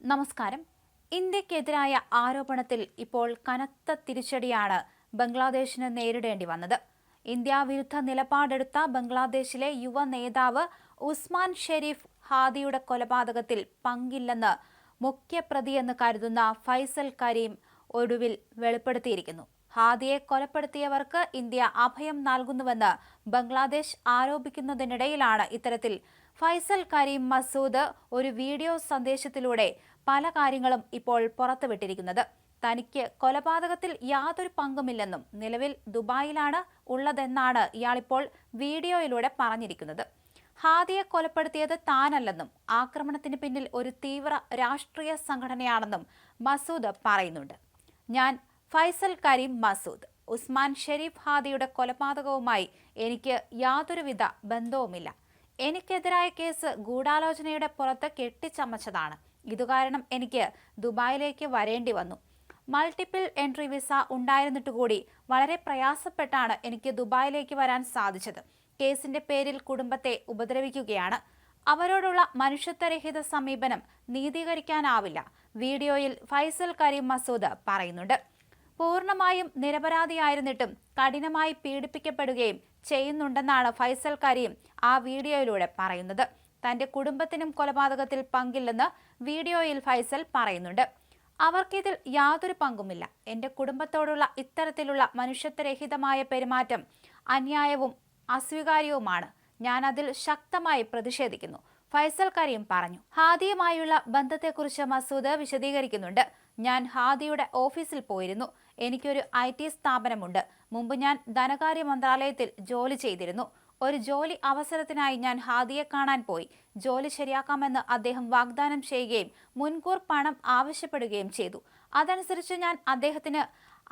നമസ്കാരം. ഇന്ത്യക്കെതിരായ ആരോപണത്തിൽ ഇപ്പോൾ കനത്ത തിരിച്ചടിയാണ് ബംഗ്ലാദേശിന് നേരിടേണ്ടി വന്നത്. ഇന്ത്യ വിരുദ്ധ നിലപാടെടുത്ത ബംഗ്ലാദേശിലെ യുവ നേതാവ് ഉസ്മാൻ ഷെരീഫ് ഹാദിയുടെ കൊലപാതകത്തിൽ പങ്കില്ലെന്ന് മുഖ്യപ്രതിയെന്ന് കരുതുന്ന ഫൈസൽ കരീം ഒടുവിൽ വെളിപ്പെടുത്തിയിരിക്കുന്നു. ഹാദിയെ കൊലപ്പെടുത്തിയവർക്ക് ഇന്ത്യ അഭയം നൽകുന്നുവെന്ന് ബംഗ്ലാദേശ് ആരോപിക്കുന്നതിനിടയിലാണ് ഇത്തരത്തിൽ ഫൈസൽ കരീം മസൂദ് ഒരു വീഡിയോ സന്ദേശത്തിലൂടെ പല കാര്യങ്ങളും ഇപ്പോൾ പുറത്തുവിട്ടിരിക്കുന്നത്. തനിക്ക് കൊലപാതകത്തിൽ യാതൊരു പങ്കുമില്ലെന്നും നിലവിൽ ദുബായിലാണ് ഉള്ളതെന്നാണ് ഇയാളിപ്പോൾ വീഡിയോയിലൂടെ പറഞ്ഞിരിക്കുന്നത്. ഹാദിയെ കൊലപ്പെടുത്തിയത് താനല്ലെന്നും ആക്രമണത്തിന് പിന്നിൽ ഒരു തീവ്ര രാഷ്ട്രീയ സംഘടനയാണെന്നും മസൂദ് പറയുന്നുണ്ട്. ഞാൻ ഫൈസൽ കരീം മസൂദ്. ഉസ്മാൻ ഷെരീഫ് ഹാദിയുടെ കൊലപാതകവുമായി എനിക്ക് യാതൊരുവിധ ബന്ധവുമില്ല. എനിക്കെതിരായ കേസ് ഗൂഢാലോചനയുടെ പുറത്ത് കെട്ടിച്ചമച്ചതാണ്. ഇതുകാരണം എനിക്ക് ദുബായിലേക്ക് വരേണ്ടി വന്നു. മൾട്ടിപ്പിൾ എൻട്രി വിസ ഉണ്ടായിരുന്നിട്ടുകൂടി വളരെ പ്രയാസപ്പെട്ടാണ് എനിക്ക് ദുബായിലേക്ക് വരാൻ സാധിച്ചത്. കേസിന്റെ പേരിൽ കുടുംബത്തെ ഉപദ്രവിക്കുകയാണ്. അവരോടുള്ള മനുഷ്യത്വരഹിത സമീപനം നീതീകരിക്കാനാവില്ല. വീഡിയോയിൽ ഫൈസൽ കരീം മസൂദ് പറയുന്നുണ്ട്. പൂർണ്ണമായും നിരപരാധിയായിരുന്നിട്ടും കഠിനമായി പീഡിപ്പിക്കപ്പെടുകയും ചെയ്യുന്നുണ്ടെന്നാണ് ഫൈസൽ കരീം ആ വീഡിയോയിലൂടെ പറയുന്നത്. തന്റെ കുടുംബത്തിനും കൊലപാതകത്തിൽ പങ്കില്ലെന്ന് വീഡിയോയിൽ ഫൈസൽ പറയുന്നുണ്ട്. അവർക്കിതിൽ യാതൊരു പങ്കുമില്ല. എന്റെ കുടുംബത്തോടുള്ള ഇത്തരത്തിലുള്ള മനുഷ്യത്വരഹിതമായ പെരുമാറ്റം അന്യായവും അസ്വീകാര്യവുമാണ്. ഞാൻ അതിൽ ശക്തമായി പ്രതിഷേധിക്കുന്നു, ഫൈസൽ കരീം പറഞ്ഞു. ഹാദിയുമായുള്ള ബന്ധത്തെക്കുറിച്ച് മസൂദ് വിശദീകരിക്കുന്നുണ്ട്. ഞാൻ ഹാദിയുടെ ഓഫീസിൽ പോയിരുന്നു. എനിക്കൊരു IT സ്ഥാപനമുണ്ട്. മുമ്പ് ഞാൻ ധനകാര്യ മന്ത്രാലയത്തിൽ ജോലി ചെയ്തിരുന്നു. ഒരു ജോലി അവസരത്തിനായി ഞാൻ ഹാദിയെ കാണാൻ പോയി. ജോലി ശരിയാക്കാമെന്ന് അദ്ദേഹം വാഗ്ദാനം ചെയ്യുകയും മുൻകൂർ പണം ആവശ്യപ്പെടുകയും ചെയ്തു. അതനുസരിച്ച് ഞാൻ അദ്ദേഹത്തിന്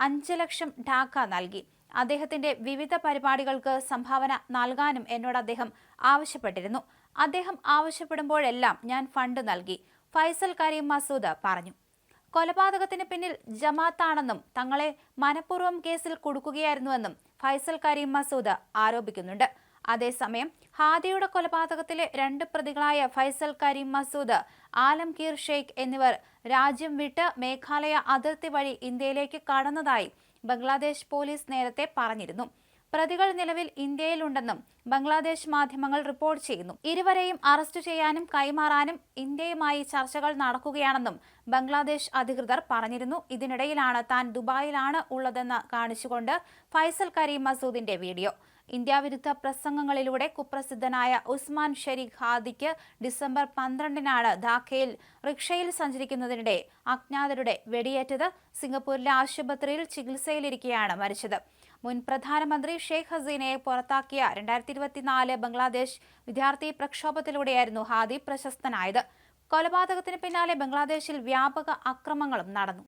5 ലക്ഷം ഢാക്ക നൽകി. അദ്ദേഹത്തിന്റെ വിവിധ പരിപാടികൾക്ക് സംഭാവന നൽകാനും എന്നോട് അദ്ദേഹം ആവശ്യപ്പെട്ടിരുന്നു. അദ്ദേഹം ആവശ്യപ്പെടുമ്പോഴെല്ലാം ഞാൻ ഫണ്ട് നൽകി, ഫൈസൽ കരീം മസൂദ് പറഞ്ഞു. കൊലപാതകത്തിന് പിന്നിൽ ജമാത്താണെന്നും തങ്ങളെ മനഃപൂർവ്വം കേസിൽ കുടുക്കുകയായിരുന്നുവെന്നും ഫൈസൽ കരീം മസൂദ് ആരോപിക്കുന്നുണ്ട്. അതേസമയം ഹാദിയുടെ കൊലപാതകത്തിലെ 2 പ്രതികളായ ഫൈസൽ കരീം മസൂദ്, ആലംഗീർ ഷെയ്ഖ് എന്നിവർ രാജ്യം വിട്ട് മേഘാലയ അതിർത്തി വഴി ഇന്ത്യയിലേക്ക് കടന്നതായി ബംഗ്ലാദേശ് പോലീസ് നേരത്തെ പറഞ്ഞിരുന്നു. പ്രതികൾ നിലവിൽ ഇന്ത്യയിലുണ്ടെന്നും ബംഗ്ലാദേശ് മാധ്യമങ്ങൾ റിപ്പോർട്ട് ചെയ്യുന്നു. ഇരുവരെയും അറസ്റ്റ് ചെയ്യാനും കൈമാറാനും ഇന്ത്യയുമായി ചർച്ചകൾ നടക്കുകയാണെന്നും ബംഗ്ലാദേശ് അധികൃതർ പറഞ്ഞിരുന്നു. ഇതിനിടയിലാണ് താൻ ദുബായിലാണ് ഉള്ളതെന്ന് കാണിച്ചുകൊണ്ട് ഫൈസൽ കരീം മസൂദിന്റെ വീഡിയോ. ഇന്ത്യ വിരുദ്ധ പ്രസംഗങ്ങളിലൂടെ കുപ്രസിദ്ധനായ ഉസ്മാൻ ഷെരീഫ് ഹാദിക്ക് ഡിസംബർ 12-നാണ് ധാക്കയിൽ റിക്ഷയിൽ സഞ്ചരിക്കുന്നതിനിടെ അജ്ഞാതരുടെ വെടിയേറ്റത്. സിംഗപ്പൂരിലെ ആശുപത്രിയിൽ ചികിത്സയിലിരിക്കെയാണ് മരിച്ചത്. മുൻ പ്രധാനമന്ത്രി ഷെയ്ഖ് ഹസീനയെ പുറത്താക്കിയ 2024 ബംഗ്ലാദേശ് വിദ്യാർത്ഥി പ്രക്ഷോഭത്തിലൂടെയായിരുന്നു ഹാദി പ്രശസ്തനായത്. കൊലപാതകത്തിന് പിന്നാലെ ബംഗ്ലാദേശിൽ വ്യാപക അക്രമങ്ങളും നടന്നു.